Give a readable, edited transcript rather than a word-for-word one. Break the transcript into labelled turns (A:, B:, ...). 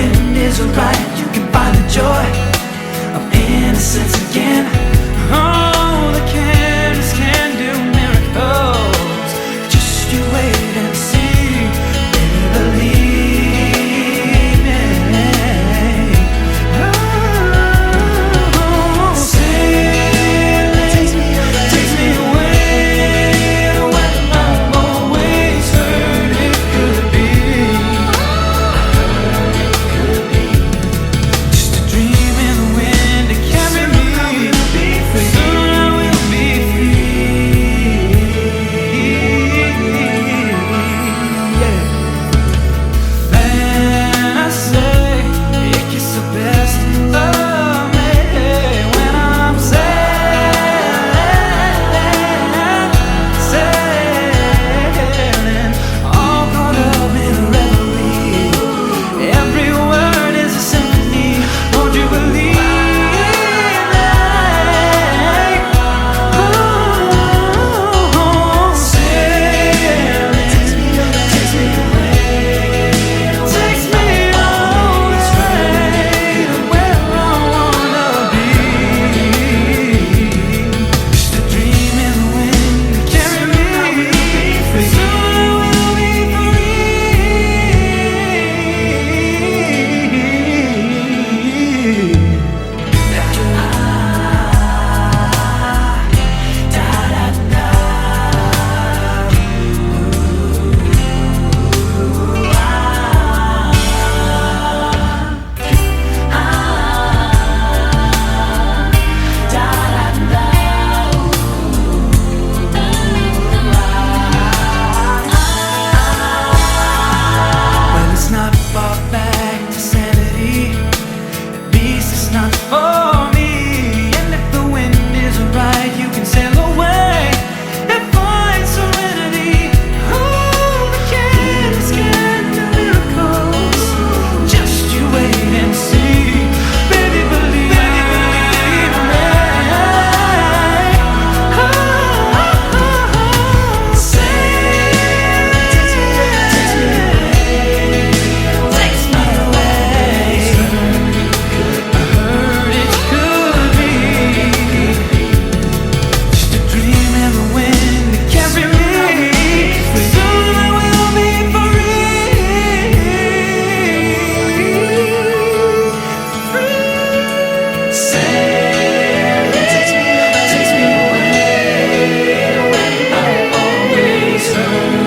A: wind is right, you can find the joy of innocence again. Oh, the canvas can do miracles. Just you wait and see, baby, believe me. Oh, sailing takes me away to where I've always heard it could be. Just a dream in the wind to carry me. Soon I will be free. Yeah. Then I say, you kiss the best of me when I'm sailing, all caught up in a reverie. Every word is a symphony. Won't you believe me? Oh, sailing takes me away to where I wanna be. Just a dream in the wind to carry me. Soon I will be free. Well, it's not far back to sanity. At least it's not for me. And if the wind is right, you can sail away and find serenity. Oh, the canvas can do miracles. Just you wait and see, baby, believe me. Sailing takes me away. I heard it could be. Just a dream in the wind to carry me. Soon I will be free. Sailing takes me away to where I've always heard